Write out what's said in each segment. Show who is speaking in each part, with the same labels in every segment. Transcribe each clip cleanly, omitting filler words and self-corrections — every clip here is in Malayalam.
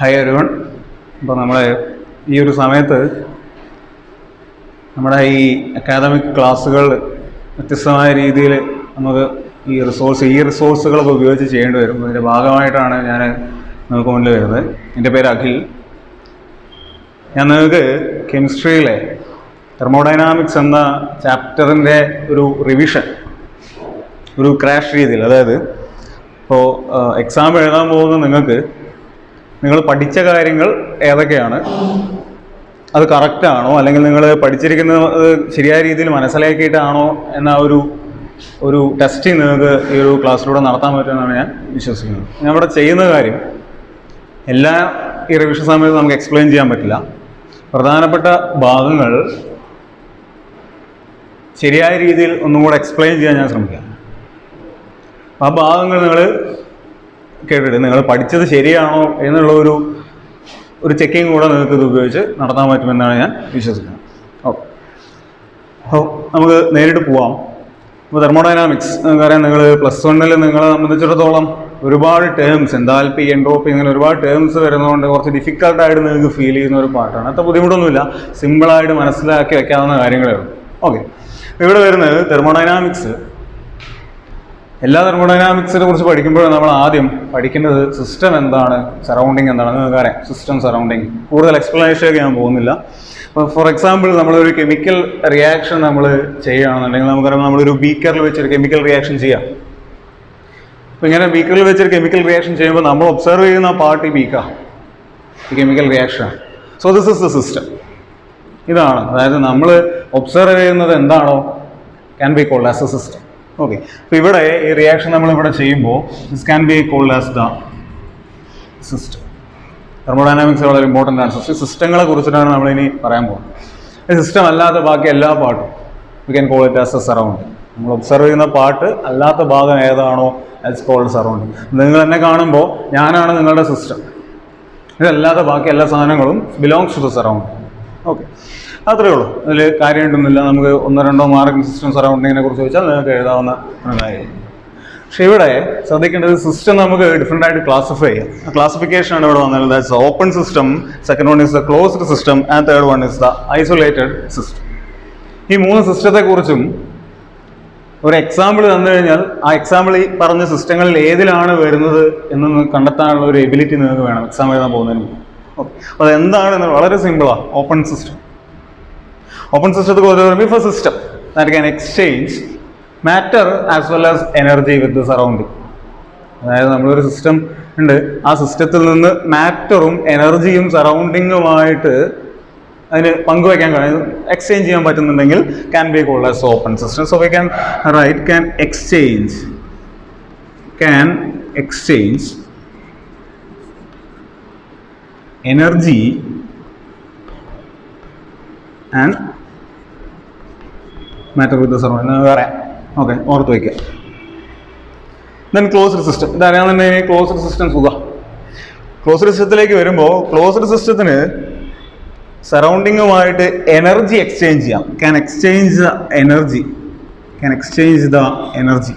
Speaker 1: Hi everyone. അപ്പോൾ നമ്മൾ ഈ ഒരു സമയത്ത് നമ്മുടെ ഈ അക്കാദമിക് ക്ലാസ്സുകൾ വ്യത്യസ്തമായ രീതിയിൽ നമുക്ക് ഈ റിസോഴ്സുകളൊക്കെ ഉപയോഗിച്ച് ചെയ്യേണ്ടി വരും. അതിൻ്റെ ഭാഗമായിട്ടാണ് ഞാൻ നിങ്ങൾക്ക് മുന്നിൽ വരുന്നത്. എൻ്റെ പേര് അഖിൽ. ഞാൻ നിങ്ങൾക്ക് കെമിസ്ട്രിയിലെ തെർമോഡൈനാമിക്സ് എന്ന ചാപ്റ്ററിൻ്റെ ഒരു റിവിഷൻ, ഒരു ക്രാഷ് രീതിയിൽ, അതായത് ഇപ്പോൾ എക്സാം എഴുതാൻ പോകുന്ന നിങ്ങൾ പഠിച്ച കാര്യങ്ങൾ ഏതൊക്കെയാണ്, അത് കറക്റ്റാണോ, അല്ലെങ്കിൽ നിങ്ങൾ പഠിച്ചിരിക്കുന്നത് ശരിയായ രീതിയിൽ മനസ്സിലാക്കിയിട്ടാണോ എന്ന ഒരു ടെസ്റ്റിംഗ് നിങ്ങൾക്ക് ഈ ഒരു ക്ലാസ്സിലൂടെ നടത്താൻ പറ്റുമെന്നാണ് ഞാൻ വിശ്വസിക്കുന്നത്. ഞാൻ ഇവിടെ ചെയ്യുന്ന കാര്യം എല്ലാ ഈ റിവിഷൻ സമയത്ത് നമുക്ക് എക്സ്പ്ലെയിൻ ചെയ്യാൻ പറ്റില്ല. പ്രധാനപ്പെട്ട ഭാഗങ്ങൾ ശരിയായ രീതിയിൽ ഒന്നും കൂടെ എക്സ്പ്ലെയിൻ ചെയ്യാൻ ഞാൻ ശ്രമിക്കാം. ആ ഭാഗങ്ങൾ നിങ്ങൾ കേട്ടിട്ട് നിങ്ങൾ പഠിച്ചത് ശരിയാണോ എന്നുള്ള ഒരു ചെക്കിങ് കൂടെ നിങ്ങൾക്ക് ഇത് ഉപയോഗിച്ച് നടത്താൻ പറ്റുമെന്നാണ് ഞാൻ വിശ്വസിക്കുന്നത്. ഓക്കെ, അപ്പോൾ നമുക്ക് നേരിട്ട് പോവാം. ഇപ്പോൾ തെർമോഡൈനാമിക്സ് നമുക്കറിയാം, നിങ്ങൾ +1 നിങ്ങളെ സംബന്ധിച്ചിടത്തോളം ഒരുപാട് ടേംസ്, എൻതാൽപ്പി, എൻട്രോപ്പി, ഇങ്ങനെ ഒരുപാട് ടേംസ് വരുന്നതുകൊണ്ട് കുറച്ച് ഡിഫിക്കൽട്ടായിട്ട് നിങ്ങൾക്ക് ഫീൽ ചെയ്യുന്ന ഒരു പാർട്ടാണ്. അത്ര ബുദ്ധിമുട്ടൊന്നുമില്ല, സിമ്പിളായിട്ട് മനസ്സിലാക്കി വെക്കാവുന്ന കാര്യങ്ങളാണ്. ഓക്കെ, ഇവിടെ വരുന്നത് തെർമോഡൈനാമിക്സ്. എല്ലാ തെർമോഡൈനാമിക്സിനെ കുറിച്ച് പഠിക്കുമ്പോൾ നമ്മൾ ആദ്യം പഠിക്കുന്നത് സിസ്റ്റം എന്താണ്, സറൗണ്ടിങ് എന്താണ്. നിങ്ങൾക്കറിയാം സിസ്റ്റം, സറൗണ്ടിങ്. കൂടുതൽ എക്സ്പ്ലനേഷനൊക്കെ ഞാൻ പോകുന്നില്ല. അപ്പോൾ ഫോർ എക്സാമ്പിൾ നമ്മളൊരു കെമിക്കൽ റിയാക്ഷൻ നമ്മൾ ചെയ്യുകയാണെന്നുണ്ടെങ്കിൽ നമുക്കറിയാം, നമ്മളൊരു ബീക്കറിൽ വെച്ചൊരു കെമിക്കൽ റിയാക്ഷൻ ചെയ്യാം. അപ്പോൾ ഇങ്ങനെ ബീക്കറിൽ വെച്ചൊരു കെമിക്കൽ റിയാക്ഷൻ ചെയ്യുമ്പോൾ നമ്മൾ ഒബ്സർവ് ചെയ്യുന്ന പാർട്ട് ഈ ബീക്കാണ്, ഈ കെമിക്കൽ റിയാക്ഷനാണ്. So this is the system. ഇതാണ്, അതായത് നമ്മൾ ഒബ്സർവ് ചെയ്യുന്നത് എന്താണോ can be called as a system. Okay, അപ്പോൾ ഇവിടെ ഈ റിയാക്ഷൻ നമ്മളിവിടെ ചെയ്യുമ്പോൾ this can be called as the system. Thermodynamics വളരെ ഇമ്പോർട്ടൻ്റ് ആണ്. സിസ്റ്റങ്ങളെ കുറിച്ചിട്ടാണ് നമ്മളിനി പറയാൻ പോകുന്നത്. സിസ്റ്റം അല്ലാത്ത ബാക്കി എല്ലാ പാർട്ടും we can call it as A surrounding. നമ്മൾ ഒബ്സർവ് ചെയ്യുന്ന പാർട്ട് അല്ലാത്ത ഭാഗം ഏതാണോ ദാറ്റ്സ് കോൾഡ് സറൗണ്ടിങ്. നിങ്ങൾ എന്നെ കാണുമ്പോൾ ഞാനാണ് നിങ്ങളുടെ സിസ്റ്റം. ഇതല്ലാതെ ബാക്കി എല്ലാ സാധനങ്ങളും belongs to the surrounding. Okay, അത്രയേ ഉള്ളൂ. അതിൽ കാര്യമായിട്ടൊന്നുമില്ല. നമുക്ക് 1-2 മാർക്കിന് സിസ്റ്റം സറൗണ്ടിങ്ങിനെ കുറിച്ച് ചോദിച്ചാൽ നിങ്ങൾക്ക് എഴുതാവുന്ന ഒരു കാര്യം. പക്ഷെ ഇവിടെ ശ്രദ്ധിക്കേണ്ടത്, സിസ്റ്റം നമുക്ക് ഡിഫറെൻ്റ് ആയിട്ട് ക്ലാസിഫൈ ചെയ്യാം. ആ ക്ലാസിഫിക്കേഷനാണ് ഇവിടെ വന്നത്. That's open system, second one is the closed system, and third one is the isolated system. ഈ 3 സിസ്റ്റത്തെക്കുറിച്ചും ഒരു എക്സാമ്പിൾ തന്നു കഴിഞ്ഞാൽ ആ എക്സാമ്പിൾ ഈ പറഞ്ഞ സിസ്റ്റങ്ങളിൽ ഏതിലാണ് വരുന്നത് എന്ന് കണ്ടെത്താനുള്ള ഒരു എബിലിറ്റി നിങ്ങൾക്ക് വേണം എക്സാം എഴുതാൻ പോകുന്നതിന് മുമ്പ്. ഓക്കെ, അപ്പോൾ അതെന്താണെന്ന് വളരെ സിമ്പിളാണ്. Open system. ഓപ്പൺ സിസ്റ്റത്തെ കുറിച്ച് പറയുമ്പോൾ if A system that can exchange matter as well as energy with the surrounding. അതായത് നമ്മളൊരു സിസ്റ്റം ഉണ്ട്, ആ സിസ്റ്റത്തിൽ നിന്ന് മാറ്ററും എനർജിയും സറൗണ്ടിങ്ങുമായിട്ട് അതിന് പങ്കുവയ്ക്കാൻ കഴിയും, എക്സ്ചേഞ്ച് ചെയ്യാൻ പറ്റുന്നുണ്ടെങ്കിൽ can be called as open system. So we can write can exchange energy and matter with surrounding പറയാം. ഓക്കെ, ഓർത്ത് വയ്ക്കുക. Then closed system. ഇതറിയാമെന്നുണ്ടെങ്കിൽ ക്ലോസ്ഡ് സിസ്റ്റം സുഖം. ക്ലോസ്ഡ് സിസ്റ്റത്തിലേക്ക് വരുമ്പോൾ ക്ലോസ്ഡ് സിസ്റ്റത്തിന് സറൗണ്ടിങ്ങുമായിട്ട് എനർജി എക്സ്ചേഞ്ച് ചെയ്യാം. Can exchange the energy.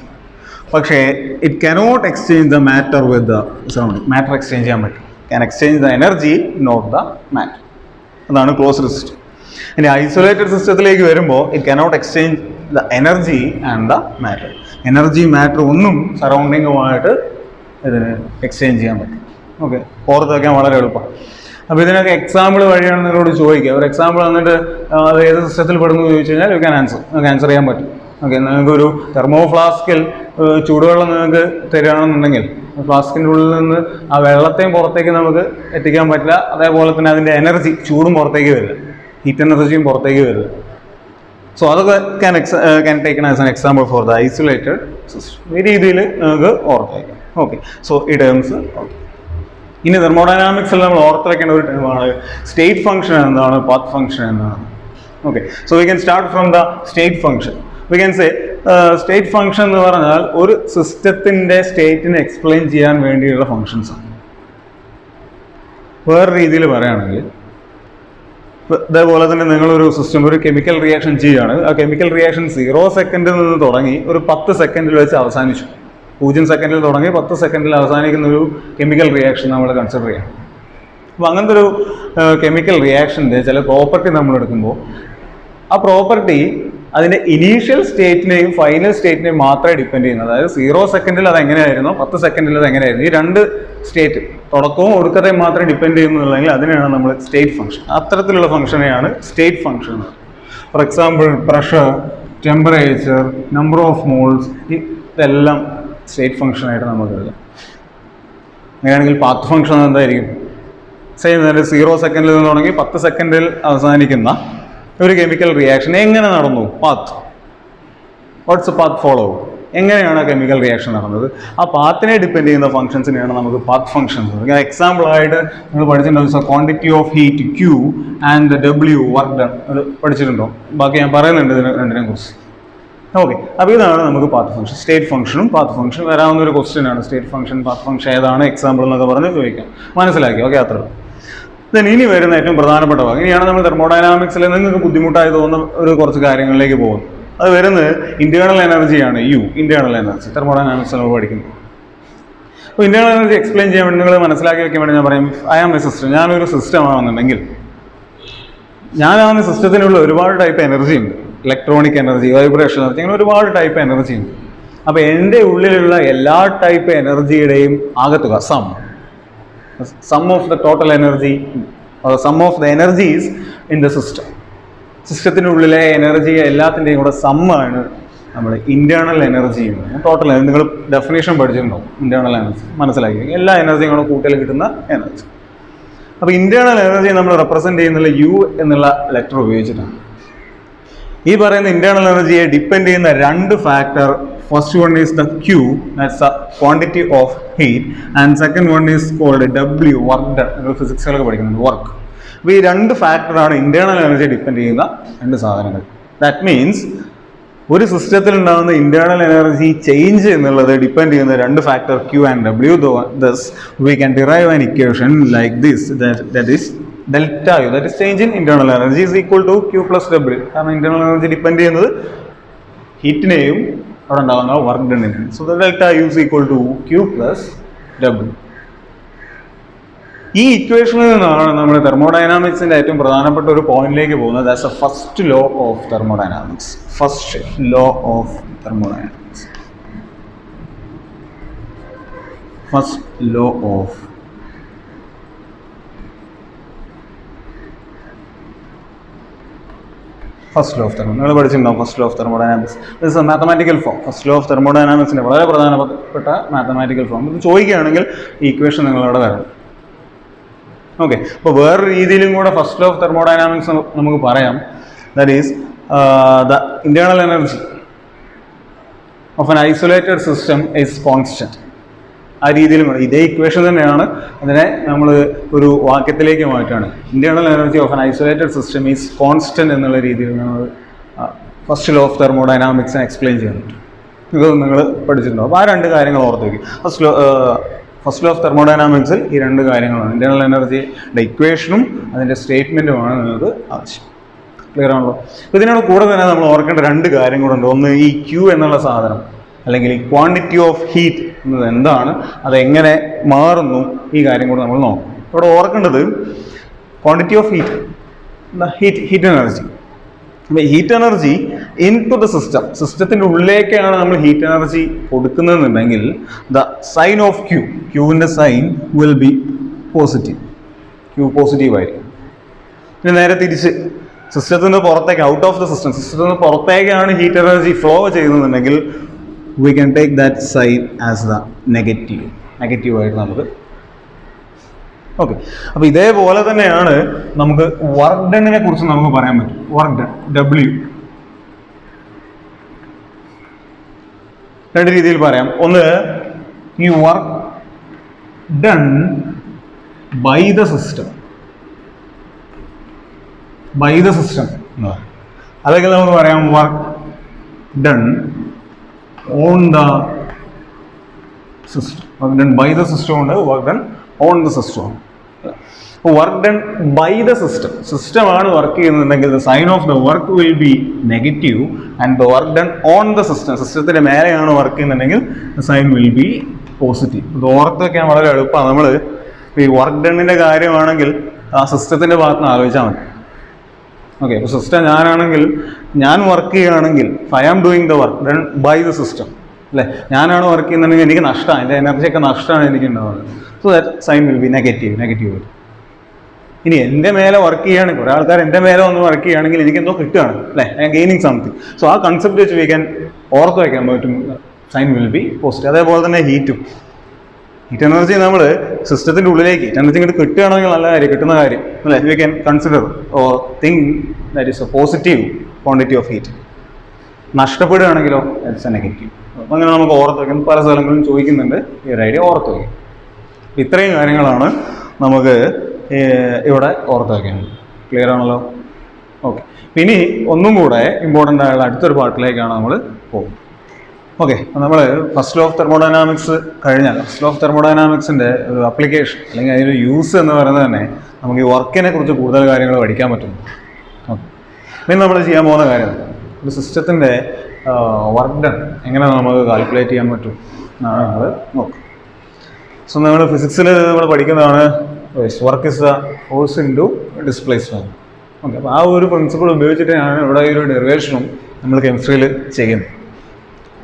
Speaker 1: പക്ഷേ it cannot exchange the matter with the surrounding. Matter exchange ചെയ്യാൻ പറ്റും. Can exchange the energy, not the matter. അതാണ് ക്ലോസ്ഡ് സിസ്റ്റം. ഇനി ഐസൊലേറ്റഡ് സിസ്റ്റത്തിലേക്ക് വരുമ്പോൾ it cannot exchange the energy and the matter. Energy, matter ഒന്നും സറൗണ്ടിങ്ങുമായിട്ട് ഇതിന് എക്സ്ചേഞ്ച് ചെയ്യാൻ പറ്റും. ഓക്കെ, ഓർത്ത് വയ്ക്കാൻ വളരെ എളുപ്പമാണ്. അപ്പോൾ ഇതിനൊക്കെ എക്സാമ്പിൾ വഴിയാണ് നിങ്ങളോട് ചോദിക്കുക. ഒരു എക്സാമ്പിൾ വന്നിട്ട് അത് ഏത് സിസ്റ്റത്തിൽ പെടുന്നു ചോദിച്ചു കഴിഞ്ഞാൽ യു ക്യാൻ ആൻസർ ചെയ്യാൻ പറ്റും. ഓക്കെ, നിങ്ങൾക്കൊരു തെർമോ ഫ്ലാസ്കിൽ ചൂടുവെള്ളം നിങ്ങൾക്ക് തരികയാണെന്നുണ്ടെങ്കിൽ ഫ്ലാസ്കിൻ്റെ ഉള്ളിൽ നിന്ന് ആ വെള്ളത്തെയും പുറത്തേക്ക് നമുക്ക് എത്തിക്കാൻ പറ്റില്ല. അതേപോലെ തന്നെ അതിൻ്റെ എനർജി, ചൂടും പുറത്തേക്ക് വരില്ല, ഹീറ്റ് എനർജിയും പുറത്തേക്ക് വരില്ല. സോ അതൊക്കെ can taken as an example for the isolated system. ഈ രീതിയിൽ നമുക്ക് ഓർത്ത് വയ്ക്കാം. ഓക്കെ, സോ ഈ ടേംസ് ഓക്കെ. ഇനി തെർമോഡൈനാമിക്സിൽ നമ്മൾ ഓർത്ത് വയ്ക്കേണ്ട ഒരു ടേമാണ് സ്റ്റേറ്റ് ഫംഗ്ഷൻ എന്താണ്, പാത്ത് ഫംഗ്ഷൻ എന്താണ്. Okay, so we can start from the state function. We can say state function എന്ന് പറഞ്ഞാൽ ഒരു സിസ്റ്റത്തിൻ്റെ സ്റ്റേറ്റിനെ എക്സ്പ്ലെയിൻ ചെയ്യാൻ വേണ്ടിയുള്ള ഫംഗ്ഷൻസ് ആണ്. വേറെ രീതിയിൽ പറയുകയാണെങ്കിൽ, ഇതേപോലെ തന്നെ നിങ്ങളൊരു സിസ്റ്റം, ഒരു കെമിക്കൽ റിയാക്ഷൻ ചെയ്യുകയാണ്. ആ കെമിക്കൽ റിയാക്ഷൻ 0 സെക്കൻഡിൽ നിന്ന് തുടങ്ങി ഒരു 10 സെക്കൻഡിൽ വെച്ച് അവസാനിച്ചു. 0 സെക്കൻഡിൽ തുടങ്ങി 10 സെക്കൻഡിൽ അവസാനിക്കുന്ന ഒരു കെമിക്കൽ റിയാക്ഷൻ നമ്മൾ കൺസിഡർ ചെയ്യാം. അപ്പോൾ അങ്ങനത്തെ ഒരു കെമിക്കൽ റിയാക്ഷൻ്റെ ചില പ്രോപ്പർട്ടി നമ്മൾ എടുക്കുമ്പോൾ ആ പ്രോപ്പർട്ടി അതിൻ്റെ ഇനീഷ്യൽ സ്റ്റേറ്റിനെയും ഫൈനൽ സ്റ്റേറ്റിനെയും മാത്രമേ ഡിപ്പെൻഡ് ചെയ്യുന്നത്. അതായത് 0 സെക്കൻഡിൽ അത് എങ്ങനെയായിരുന്നു, 10 സെക്കൻഡിൽ അത് എങ്ങനെയായിരുന്നു, ഈ രണ്ട് സ്റ്റേറ്റ് തുടക്കവും ഒടുക്കത്തെയും മാത്രമേ ഡിപ്പെൻഡ് ചെയ്യുന്നുള്ളെങ്കിൽ അതിനെയാണ് നമ്മൾ സ്റ്റേറ്റ് ഫംഗ്ഷൻ. അത്തരത്തിലുള്ള ഫംഗ്ഷനെയാണ് state function. For example pressure, temperature, number of moles, ഇതെല്ലാം സ്റ്റേറ്റ് ഫംഗ്ഷനായിട്ട് നമുക്ക് എഴുതാം. അങ്ങനെയാണെങ്കിൽ പാത്ത് ഫംഗ്ഷൻ എന്തായിരിക്കും? സെയിം തന്നെ 0 സെക്കൻഡിൽ നിന്ന് തുടങ്ങി 10 സെക്കൻഡിൽ അവസാനിക്കുന്ന ഒരു കെമിക്കൽ റിയാക്ഷൻ എങ്ങനെ നടന്നു? Path. What's a path follow? എങ്ങനെയാണ് ആ കെമിക്കൽ റിയാക്ഷൻ നടന്നത്? ആ പാത്തിനെ ഡിപ്പെൻഡ് ചെയ്യുന്ന ഫംഗ്ഷൻസിനെയാണ് നമുക്ക് പാത്ത് ഫംഗ്ഷൻസ്. എക്സാമ്പിൾ ആയിട്ട് നിങ്ങൾ പഠിച്ചിട്ടുണ്ടോ? Quantity of heat Q and W work done, അത് പഠിച്ചിട്ടുണ്ടോ? ബാക്കി ഞാൻ പറയുന്നുണ്ട് ഇതിനെ രണ്ടിനെ കുറിച്ച്. ഓക്കെ, അപ്പോൾ ഇതാണ് നമുക്ക് പാത്ത് ഫംഗ്ഷൻ. സ്റ്റേറ്റ് ഫംഗ്ഷനും പാത്ത് ഫംഗ്ഷനും വരാവുന്ന ഒരു ക്വസ്റ്റ്യൻ ആണ്. സ്റ്റേറ്റ് ഫംഗ്ഷൻ, പാത്ത് ഫംഗ്ഷൻ ഏതാണ് എക്സാമ്പിൾ എന്നൊക്കെ പറഞ്ഞ് ചോദിക്കാം. മനസ്സിലാക്കി? ഓക്കെ, അത്ര. ഇനി വരുന്ന ഏറ്റവും പ്രധാനപ്പെട്ട ഭാഗം, ഇനിയാണ് നമ്മൾ തെർമോഡൈനാമിക്സിൽ നിങ്ങൾക്ക് ബുദ്ധിമുട്ടായി തോന്നുന്ന ഒരു കുറച്ച് കാര്യങ്ങളിലേക്ക് പോകുന്നത്. അത് വരുന്നത് ഇന്റേണൽ എനർജിയാണ്. ഇന്റേണൽ എനർജി തെർമോഡൈനാമിക്സ് നമ്മൾ പഠിക്കുന്നത്. അപ്പോൾ ഇന്റേണൽ എനർജി എക്സ്പ്ലെയിൻ ചെയ്യാൻ വേണ്ടി നിങ്ങൾ മനസ്സിലാക്കി വെക്കാൻ വേണ്ടി ഞാൻ പറയും, ഐ ആം എ സിസ്റ്റം. ഞാനൊരു സിസ്റ്റം ആണെന്നുണ്ടെങ്കിൽ ഞാനാവുന്ന സിസ്റ്റത്തിനുള്ള ഒരുപാട് ടൈപ്പ് എനർജി ഉണ്ട്. ഇലക്ട്രോണിക് എനർജി, വൈബ്രേഷൻ എനർജി, അങ്ങനെ ഒരുപാട് ടൈപ്പ് എനർജി ഉണ്ട്. അപ്പോൾ എൻ്റെ ഉള്ളിലുള്ള എല്ലാ ടൈപ്പ് എനർജിയുടെയും ആകത്തുക sum of the total energy or sum of the energies in the system. സിസ്റ്റത്തിനുള്ളിലെ എനർജി എല്ലാത്തിൻ്റെയും കൂടെ സമ്മാണ് നമ്മൾ ഇന്റേണൽ എനർജി. ടോട്ടൽ നിങ്ങൾ ഡെഫിനേഷൻ പഠിച്ചിട്ടുണ്ടാവും. ഇന്റേണൽ എനർജി മനസ്സിലാക്കി, എല്ലാ എനർജിയും കൂടെ കൂട്ടിയാൽ കിട്ടുന്ന എനർജി. അപ്പോൾ ഇന്റേണൽ എനർജി നമ്മൾ റെപ്രസെന്റ് ചെയ്യുന്നുള്ള U എന്നുള്ള ലെറ്റർ ഉപയോഗിച്ചിട്ടാണ്. ഈ പറയുന്ന ഇന്റേണൽ എനർജിയെ ഡിപ്പെൻഡ് ചെയ്യുന്ന രണ്ട് factor, first one is the Q, that's the quantity of heat, and second one is called W, work done. നിങ്ങൾ ഫിസിക്സിലൊക്കെ പഠിക്കുന്നുണ്ട് വർക്ക്. അപ്പോൾ ഈ രണ്ട് ഫാക്ടറാണ് ഇന്റേണൽ എനർജി ഡിപ്പെൻഡ് ചെയ്യുന്ന രണ്ട് സാധനങ്ങൾ. ദാറ്റ് മീൻസ് ഒരു സിസ്റ്റത്തിൽ ഉണ്ടാകുന്ന ഇന്റേണൽ എനർജി ചേഞ്ച് എന്നുള്ളത് ഡിപ്പെൻഡ് ചെയ്യുന്ന രണ്ട് factor Q and W. Thus we can derive an equation like this, that is delta U, that is change in internal energy is equal to Q plus W. കാരണം ഇന്റേണൽ എനർജി ഡിപ്പെൻഡ് ചെയ്യുന്നത് ഹീറ്റിനെയും അവിടെ ഉണ്ടാകുന്ന വർക്ക് ഡണ്ണിനെയും. So delta U is equal to Q plus W. ഈ ഇക്വേഷനിൽ നിന്നാണ് നമ്മൾ തെർമോഡൈനാമിക്സിന്റെ ഏറ്റവും പ്രധാനപ്പെട്ട ഒരു പോയിന്റിലേക്ക് പോകുന്നത്. That's a first law of thermodynamics. First law of thermodynamics. First law of first law of thermo നിങ്ങൾ പഠിച്ചിട്ടുണ്ടാവും. First law of thermodynamics this a mathematical form. First law of തെർമോഡൈനാമിക്സിന്റെ വളരെ പ്രധാനപ്പെട്ട മാത്തമാറ്റിക്കൽ ഫോം. ഇത് ചോദിക്കുകയാണെങ്കിൽ ഈ ഇക്വേഷൻ നിങ്ങളവിടെ വരണം. ഓക്കെ, അപ്പോൾ വേറൊരു രീതിയിലും കൂടെ ഫസ്റ്റ് ലോ ഓഫ് തെർമോഡൈനാമിക്സ് നമുക്ക് പറയാം. That is the internal energy of an isolated system is constant. ആ രീതിയിലും ഇതേ ഇക്വേഷൻ തന്നെയാണ്, അതിനെ നമ്മൾ ഒരു വാക്യത്തിലേക്ക് മാറ്റാണ്. Internal energy of an isolated system is constant എന്നുള്ള രീതിയിൽ നമ്മൾ ഫസ്റ്റ് ലോ ഓഫ് തെർമോഡൈനാമിക്സിനെ എക്സ്പ്ലെയിൻ ചെയ്യാൻ പറ്റും. ഇത് നിങ്ങൾ പഠിച്ചിട്ടുണ്ടോ? അപ്പോൾ ആ രണ്ട് കാര്യങ്ങൾ ഓർത്ത് വയ്ക്കും. ഫസ്റ്റ് ലോ ഓഫ് തെർമോഡൈനാമിക്സിൽ ഈ രണ്ട് കാര്യങ്ങളാണ്, ഇന്റേണൽ എനർജിയുടെ ഇക്വേഷനും അതിൻ്റെ സ്റ്റേറ്റ്മെൻറ്റുമാണ് നിങ്ങൾക്ക് ആവശ്യം. ക്ലിയർ ആണല്ലോ? ഇതിനോട് കൂടെ തന്നെ നമ്മൾ ഓർക്കേണ്ട രണ്ട് കാര്യം കൂടെ ഉണ്ട്. ഒന്ന്, ഈ Q എന്നുള്ള സാധനം അല്ലെങ്കിൽ ഈ ക്വാണ്ടിറ്റി ഓഫ് ഹീറ്റ് എന്നത് എന്താണ്, അതെങ്ങനെ മാറുന്നു, ഈ കാര്യം കൂടെ നമ്മൾ നോക്കും. ഇവിടെ ഓർക്കേണ്ടത് ക്വാണ്ടിറ്റി ഓഫ് ഹീറ്റ് എനർജി. അപ്പോൾ heat energy into the system, സിസ്റ്റത്തിൻ്റെ ഉള്ളിലേക്കാണ് നമ്മൾ ഹീറ്റ് എനർജി കൊടുക്കുന്നതെന്നുണ്ടെങ്കിൽ ദ സൈൻ ഓഫ് ക്യൂവിൻ്റെ sign will be positive. Q positive ആയിരിക്കും. പിന്നെ നേരെ തിരിച്ച് സിസ്റ്റത്തിൽ നിന്ന് പുറത്തേക്ക്, ഔട്ട് ഓഫ് ദ സിസ്റ്റം, സിസ്റ്റത്തിൽ നിന്ന് പുറത്തേക്കാണ് ഹീറ്റ് എനർജി ഫ്ലോ ചെയ്യുന്നുണ്ടെങ്കിൽ we can take that side as the negative ആയിട്ട് നമുക്ക്. ഓക്കെ, അപ്പോൾ ഇതേപോലെ തന്നെയാണ് നമുക്ക് വർക്ക് ഡണ്ണിനെ കുറിച്ച് നമുക്ക് പറയാൻ പറ്റും. വർക്ക് ഡൺ W രണ്ട് രീതിയിൽ പറയാം. ഒന്ന്, ഈ work done by the system അല്ലെങ്കിൽ നമുക്ക് പറയാം work done on the system. Work done by the system ഉണ്ട്, work done on the system. Work done by the സിസ്റ്റമാണ് വർക്ക് ചെയ്യുന്നുണ്ടെങ്കിൽ the sign of the work will be negative and the work done on the സിസ്റ്റത്തിന്റെ മേലെയാണ് വർക്ക് ചെയ്യുന്നുണ്ടെങ്കിൽ the sign will be positive. ഇത് ഓർത്ത് വയ്ക്കാൻ വളരെ എളുപ്പമാണ്. നമ്മൾ ഈ വർക്ക് ഡണ്ണിൻ്റെ കാര്യമാണെങ്കിൽ ആ സിസ്റ്റത്തിൻ്റെ ഭാഗത്ത് നിന്ന് ആലോചിച്ചാൽ മതി. ഓക്കെ, ഇപ്പോൾ സിസ്റ്റം ഞാനാണെങ്കിൽ, ഞാൻ വർക്ക് ചെയ്യുകയാണെങ്കിൽ I am doing the work done by the system അല്ലേ, ഞാനാണ് വർക്ക് ചെയ്യുന്നുണ്ടെങ്കിൽ എനിക്ക് നഷ്ടമാണ്, എൻ്റെ എനർജിയൊക്കെ നഷ്ടമാണ് എനിക്ക് ഉണ്ടാവുന്നത്. So that sign will be negative. ഇനി എൻ്റെ മേലെ വർക്ക് ചെയ്യുകയാണെങ്കിൽ, കുറേ ആൾക്കാർ എൻ്റെ മേലെ വന്ന് വർക്ക് ചെയ്യുകയാണെങ്കിൽ എനിക്ക് എന്തോ കിട്ടുകയാണ് അല്ലേ, I am gaining something. So ആ കൺസെപ്റ്റ് വെച്ച് വി ക്യാൻ ഓർത്ത് വയ്ക്കാൻ പറ്റും, സൈൻ വിൽ ബി പോസിറ്റീവ്. അതേപോലെ തന്നെ ഹീറ്റ് എനർജി നമ്മൾ സിസ്റ്റത്തിൻ്റെ ഉള്ളിലേക്ക് ഹീറ്റ് എനർജി ഇങ്ങോട്ട് കിട്ടുകയാണെങ്കിൽ നല്ല കാര്യം, കിട്ടുന്ന കാര്യം അല്ലേ, we can consider or think that is a positive quantity of heat. നഷ്ടപ്പെടുകയാണെങ്കിലോ ഇറ്റ്സ് എ നെഗറ്റീവ്. അപ്പം അങ്ങനെ നമുക്ക് ഓർത്ത് വയ്ക്കാം, പല സ്ഥലങ്ങളിലും ചോദിക്കുന്നുണ്ട്, ഈ ഒരു ഐഡിയ ഓർത്ത് വയ്ക്കും. ഇത്രയും കാര്യങ്ങളാണ് നമുക്ക് ഇവിടെ ഓർത്ത് വയ്ക്കുന്നത്. ക്ലിയർ ആണല്ലോ? ഓക്കെ, ഇനി ഒന്നും കൂടെ ഇമ്പോർട്ടൻ്റ് ആയുള്ള അടുത്തൊരു പാർട്ടിലേക്കാണ് നമ്മൾ പോകുന്നത്. ഓക്കെ, നമ്മൾ ഫസ്റ്റ് ലോ ഓഫ് തെർമോഡൈനാമിക്സ് കഴിഞ്ഞാൽ ഫസ്റ്റ് ലോ ഓഫ് തെർമോഡൈനാമിക്സിൻ്റെ ഒരു അപ്ലിക്കേഷൻ അല്ലെങ്കിൽ അതിൻ്റെ യൂസ് എന്ന് പറയുന്നത് തന്നെ നമുക്ക് ഈ വർക്കിനെ കുറിച്ച് കൂടുതൽ കാര്യങ്ങൾ പഠിക്കാൻ പറ്റുന്നു. ഓക്കെ, പിന്നെ നമ്മൾ ചെയ്യാൻ പോകുന്ന കാര്യം ഒരു സിസ്റ്റത്തിൻ്റെ വർക്ക് ഡൺ എങ്ങനെ നമുക്ക് കാൽക്കുലേറ്റ് ചെയ്യാൻ പറ്റും എന്നാണ് നമ്മൾ നോക്കുക. സോ നമ്മൾ ഫിസിക്സിൽ നമ്മൾ പഠിക്കുന്നതാണ് work is the force into displacement. Okay, അപ്പോൾ ആ ഒരു പ്രിൻസിപ്പിൾ ഉപയോഗിച്ചിട്ടാണ് ഇവിടെ ഈ ഒരു ഡെറിവേഷനും നമ്മൾ കെമിസ്ട്രിയിൽ ചെയ്യുന്നത്.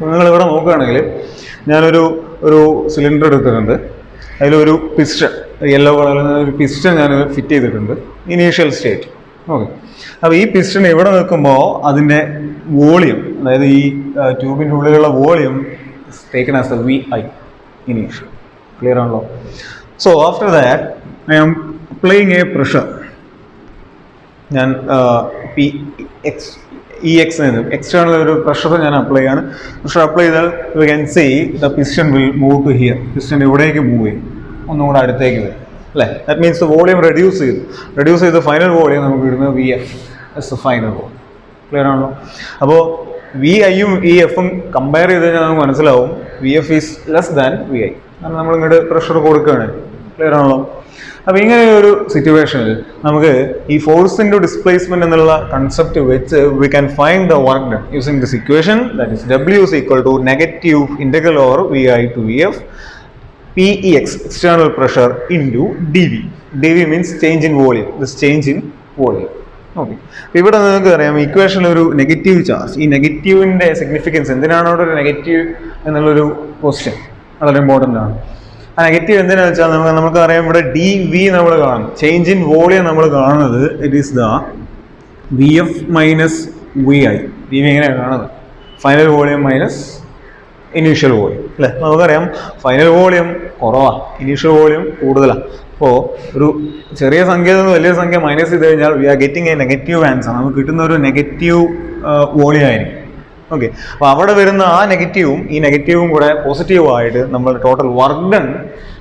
Speaker 1: നിങ്ങളിവിടെ നോക്കുകയാണെങ്കിൽ ഞാനൊരു സിലിണ്ടർ എടുത്തിട്ടുണ്ട്, അതിലൊരു പിസ്റ്റൺ, യെല്ലോ കളറിൽ ഒരു പിസ്റ്റൺ ഞാൻ ഫിറ്റ് ചെയ്തിട്ടുണ്ട്, ഇനീഷ്യൽ സ്റ്റേറ്റ്. ഓക്കെ, അപ്പോൾ ഈ പിസ്റ്റൺ ഇവിടെ നിൽക്കുമ്പോൾ അതിൻ്റെ വോളിയം, അതായത് ഈ ട്യൂബിൻ്റെ ഉള്ളിലുള്ള volume taken as a VI initial. Clear ആണല്ലോ? So after that I am applying a pressure. ഞാൻ EX എക്സ്റ്റേണൽ ഒരു പ്രഷർ ഞാൻ അപ്ലൈ ചെയ്യാണ്. പ്രഷർ അപ്ലൈ ചെയ്താൽ you can see the piston will move to here. Piston ഇവിടേക്ക് മൂവ് ചെയ്യും, ഒന്നും കൂടെ അടുത്തേക്ക് വരും അല്ലേ. ദാറ്റ് മീൻസ് വോളിയം റെഡ്യൂസ് ചെയ്ത് ഫൈനൽ വോളിയം നമുക്ക് ഇടുന്നത് VF as final volume. Clear ആണല്ലോ? അപ്പോൾ VIയും EFും കമ്പയർ ചെയ്ത് കഴിഞ്ഞാൽ നമുക്ക് മനസ്സിലാവും VF is less than VI. കാരണം നമ്മൾ ഇങ്ങോട്ട് പ്രഷർ കൊടുക്കുകയാണ്. ക്ലിയർ ആണല്ലോ? അപ്പോൾ ഇങ്ങനെ ഒരു സിറ്റുവേഷനിൽ നമുക്ക് ഈ ഫോഴ്സ് ഇൻറ്റു ഡിസ്പ്ലേസ്മെന്റ് എന്നുള്ള കൺസെപ്റ്റ് വെച്ച് we can find the work done using this equation, that is W is equal to negative integral over VI to VF PEX external pressure into dV. dV means change in volume. This change in volume. Okay, ഇവിടെ നിങ്ങൾക്ക് അറിയാം ഇക്വേഷനിൽ ഒരു നെഗറ്റീവ് ചാർജ്. ഈ നെഗറ്റീവിൻ്റെ സിഗ്നിഫിക്കൻസ് എന്തിനാണ് അവിടെ ഒരു നെഗറ്റീവ് എന്നുള്ളൊരു ക്വസ്റ്റ്യൻ വളരെ ഇമ്പോർട്ടൻ്റ് ആണ്. ആ നെഗറ്റീവ് എന്തിനാണെന്ന് വെച്ചാൽ നമുക്കറിയാം ഇവിടെ dV നമ്മൾ കാണും, ചേഞ്ച് ഇൻ വോളിയം നമ്മൾ കാണുന്നത് it is the VF minus VI. dV എങ്ങനെയാണ് കാണുന്നത്? Final volume minus initial volume അല്ലേ. നമുക്കറിയാം ഫൈനൽ വോളിയം കുറവാണ്, ഇനീഷ്യൽ വോളിയം കൂടുതലാണ്. അപ്പോൾ ഒരു ചെറിയ സംഖ്യയിൽ നിന്ന് വലിയ സംഖ്യ മൈനസ് ചെയ്ത് കഴിഞ്ഞാൽ we are getting a negative answer. നമുക്ക് കിട്ടുന്ന ഒരു നെഗറ്റീവ് വോളിയം ആയിരിക്കും. ഓക്കെ, അപ്പോൾ അവിടെ വരുന്ന ആ നെഗറ്റീവും ഈ നെഗറ്റീവും കൂടെ പോസിറ്റീവായിട്ട് നമ്മൾ ടോട്ടൽ വർക്ക് ഡൺ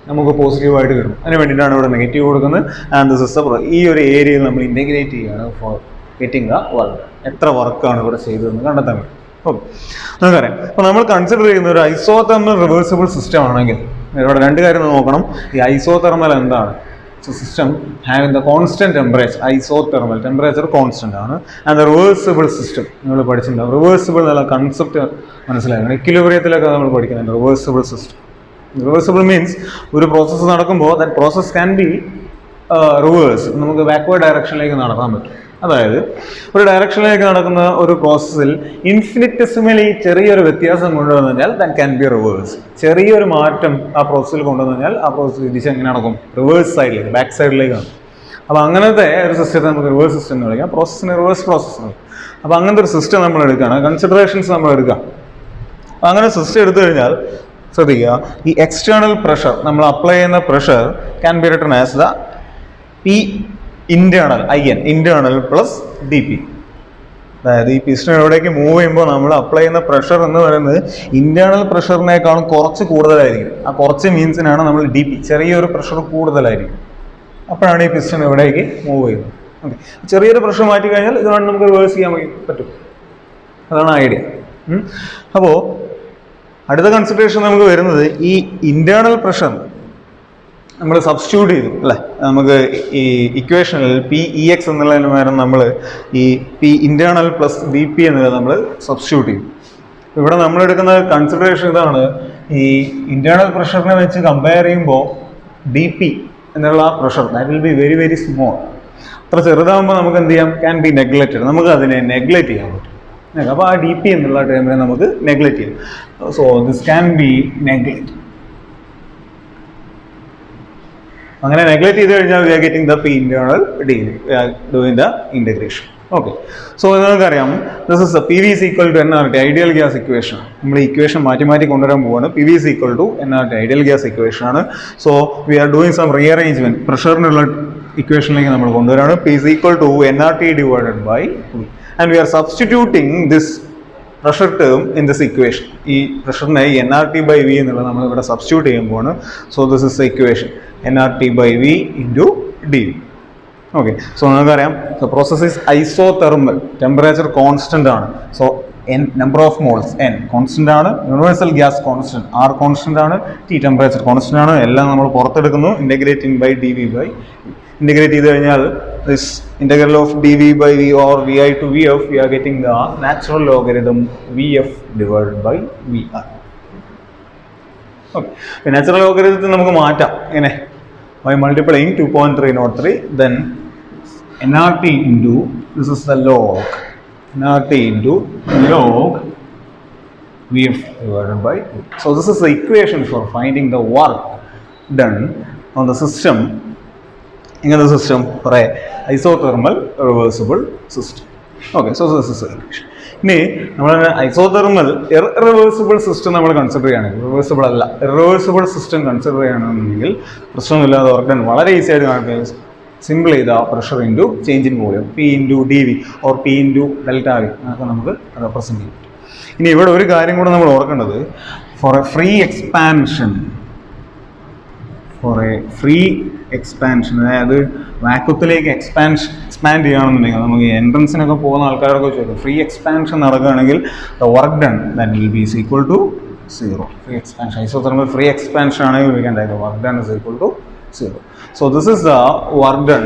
Speaker 1: നമുക്ക് പോസിറ്റീവായിട്ട് കിട്ടും. അതിന് വേണ്ടിയിട്ടാണ് ഇവിടെ നെഗറ്റീവ് കൊടുക്കുന്നത്. ആൻഡ് ദിസ് ഇസ് ഈ ഒരു ഏരിയയിൽ നമ്മൾ ഇൻറ്റഗ്രേറ്റ് ചെയ്യുകയാണ് ഫോർ ഗെറ്റിംഗ് ദ വർക്ക്. എത്ര വർക്കാണ് ഇവിടെ ചെയ്തതെന്ന് കണ്ടെത്താൻ പറ്റും. ഓക്കെ, നമുക്കറിയാം. അപ്പോൾ നമ്മൾ കൺസിഡർ ചെയ്യുന്ന ഒരു ഐസോതെർമൽ റിവേഴ്സിബിൾ സിസ്റ്റം ആണെങ്കിൽ ഇവിടെ രണ്ട് കാര്യം നോക്കണം. ഈ ഐസോതെർമൽ എന്താണ്? System having the constant temperature. Isothermal temperature constant ആണ്. ആൻഡ് ദ റിവേഴ്സിബിൾ സിസ്റ്റം നിങ്ങൾ പഠിച്ചിട്ടുണ്ടാവും. റിവേഴ്സിബിൾ എന്നുള്ള കൺസെപ്റ്റ് മനസ്സിലാക്കണം. ഇക്വിലിബ്രിയത്തിലൊക്കെ നമ്മൾ പഠിക്കുന്നുണ്ട് റിവേഴ്സിബിൾ സിസ്റ്റം. റിവേഴ്സിബിൾ മീൻസ് ഒരു പ്രോസസ്സ് നടക്കുമ്പോൾ that process can be reverse. നമുക്ക് ബാക്ക്വേർഡ് ഡയറക്ഷനിലേക്ക് നടക്കാൻ പറ്റും. അതായത് ഒരു ഡയറക്ഷനിലേക്ക് നടക്കുന്ന ഒരു പ്രോസസ്സിൽ ഇൻഫിനിറ്റസിമലി ചെറിയൊരു വ്യത്യാസം കൊണ്ടുവന്നു കഴിഞ്ഞാൽ ദാറ്റ് ക്യാൻ ബി റിവേഴ്സ്. ചെറിയൊരു മാറ്റം ആ പ്രോസസ്സിൽ കൊണ്ടുവന്നു കഴിഞ്ഞാൽ ആ പ്രോസസ്സ് ദിശ എങ്ങനെ നടക്കും? റിവേഴ്സ് സൈഡിലേക്ക്, ബാക്ക് സൈഡിലേക്കാണ്. അപ്പോൾ അങ്ങനത്തെ ഒരു സിസ്റ്റത്തെ നമുക്ക് റിവേഴ്സ് സിസ്റ്റം എന്ന് വിളിക്കാം. പ്രോസസ്സിന് റിവേഴ്സ് പ്രോസസ്സ് ആണ്. അപ്പോൾ അങ്ങനത്തെ ഒരു സിസ്റ്റം നമ്മൾ എടുക്കുകയാണ്, കൺസിഡറേഷൻസ് നമ്മൾ എടുക്കാം. അപ്പോൾ അങ്ങനെ സിസ്റ്റം എടുത്തു കഴിഞ്ഞാൽ ശ്രദ്ധിക്കുക, ഈ എക്സ്റ്റേണൽ പ്രഷർ നമ്മൾ അപ്ലൈ ചെയ്യുന്ന pressure can be written as the P internal internal plus DP. അതായത് ഈ പിസ്റ്റൺ എവിടേക്ക് മൂവ് ചെയ്യുമ്പോൾ നമ്മൾ അപ്ലൈ ചെയ്യുന്ന പ്രഷർ എന്ന് പറയുന്നത് ഇന്റേണൽ പ്രഷറിനേക്കാളും കുറച്ച് കൂടുതലായിരിക്കും. ആ കുറച്ച് മീൻസിനാണ് നമ്മൾ DP, ചെറിയൊരു പ്രഷർ കൂടുതലായിരിക്കും. അപ്പോഴാണ് ഈ പിസ്റ്റൺ എവിടേക്ക് മൂവ് ചെയ്യുന്നത്. ഓക്കെ, ചെറിയൊരു പ്രഷർ മാറ്റി കഴിഞ്ഞാൽ ഇതുകൊണ്ട് നമുക്ക് റിവേഴ്സ് ചെയ്യാൻ പറ്റും. അതാണ് ഐഡിയ. അപ്പോൾ അടുത്ത കൺസിഡറേഷൻ നമുക്ക് വരുന്നത് ഈ ഇന്റേണൽ പ്രഷർ നമ്മൾ സബ്സ്റ്റിറ്റ്യൂട്ട് ചെയ്തു അല്ലേ. നമുക്ക് ഈ ഇക്വേഷനിൽ PEX എന്നുള്ളതിന് പകരം നമ്മൾ ഈ P ഇന്റേണൽ പ്ലസ് DP എന്നുള്ളത് നമ്മൾ സബ്സ്റ്റിറ്റ്യൂട്ട് ചെയ്തു. ഇവിടെ നമ്മൾ എടുക്കുന്ന കൺസിഡറേഷൻ ഇതാണ്. ഈ ഇന്റേണൽ പ്രഷറിനെ വെച്ച് കമ്പയർ ചെയ്യുമ്പോൾ DP എന്നുള്ള pressure that will be very very small. അത്ര ചെറുതാകുമ്പോൾ നമുക്ക് എന്ത് ചെയ്യാം, ക്യാൻ ബി നെഗ്ലക്റ്റഡ്, നമുക്ക് അതിനെ നെഗ്ലക്റ്റ് ചെയ്യാൻ പറ്റും. അപ്പോൾ ആ ഡി പി എന്നുള്ള ടേമിനെ നമുക്ക് നെഗ്ലക്റ്റ് ചെയ്യാം. So this can be neglect. അങ്ങനെ നെഗ്ലക്റ്റ് ചെയ്ത് കഴിഞ്ഞാൽ we are getting the P internal D, we are doing the integration. Okay, so നിങ്ങൾക്കറിയാം this is P V is equal to N R T ideal gas equation. നമ്മൾ ഇക്വേഷൻ മാറ്റി മാറ്റി കൊണ്ടുവരാൻ പോവാണ്. P V is equal to N R T ideal gas equation ആണ്. So we are doing some rearrangement, പ്രഷറിനുള്ള ഇക്വേഷനിലേക്ക് നമ്മൾ കൊണ്ടുവരാണ്. P is equal to N R T divided by V, and we are substituting this pressure term in this equation. ഈ പ്രഷറിനെ N R T by V എന്നുള്ളത് നമ്മൾ ഇവിടെ സബ്സ്റ്റിറ്റ്യൂട്ട് ചെയ്യുമ്പോഴാണ്. So this is the equation N R T by V into D V. Okay, so നമുക്കറിയാം the process is isothermal, temperature constant ആണ്. So N number of moles N constant ആണ്, universal gas constant R constant ആണ്, ടി ടെമ്പറേച്ചർ കോൺസ്റ്റന്റ് ആണ്. എല്ലാം നമ്മൾ പുറത്തെടുക്കുന്നു. Integrating by D V by, integrate ചെയ്ത് കഴിഞ്ഞാൽ this integral of D V by V or V I to V F, we are getting the natural logarithm V F divided by V R. Okay, natural ലോഗരിതത്തിൽ നമുക്ക് മാറ്റാം ഇങ്ങനെ by multiplying 2.303, then nRT into, this is the log, nRT into log Vf divided by 2. So this is the equation for finding the work done on the system, in the system for a isothermal reversible system. Okay, so this is the equation. ഇനി നമ്മൾ ഐസോതെർമൽ ഇറവേഴ്സിബിൾ സിസ്റ്റം നമ്മൾ കൺസിഡർ ചെയ്യുകയാണെങ്കിൽ, റിവേഴ്സിബിൾ അല്ല ഇറവേഴ്സിബിൾ സിസ്റ്റം കൺസിഡർ ചെയ്യുകയാണെന്നുണ്ടെങ്കിൽ പ്രശ്നമില്ലാതെ വർക്ക് ഡൺ വളരെ ഈസി ആയിട്ട് കാണിക്കുക. സിമ്പിൾ ചെയ്ത pressure into change in volume, P into D V or P into delta V, അതൊക്കെ നമുക്ക് റെപ്രസെൻറ്റ് ചെയ്യും. ഇനി ഇവിടെ ഒരു കാര്യം കൂടെ നമ്മൾ ഓർക്കേണ്ടത്, ഫോർ എ ഫ്രീ എക്സ്പാൻഷൻ, അതായത് വാക്വത്തിലേക്ക് എക്സ്പാൻഡ് ചെയ്യുകയാണെന്നുണ്ടെങ്കിൽ, നമുക്ക് എൻട്രൻസിനൊക്കെ പോകുന്ന ആൾക്കാരൊക്കെ ചോദിക്കും ഫ്രീ എക്സ്പാൻഷൻ നടക്കുകയാണെങ്കിൽ the work done that will be equal to 0. Free expansion, isothermal free expansion ആണെങ്കിൽ we can write work done is equal to 0. So this is the work done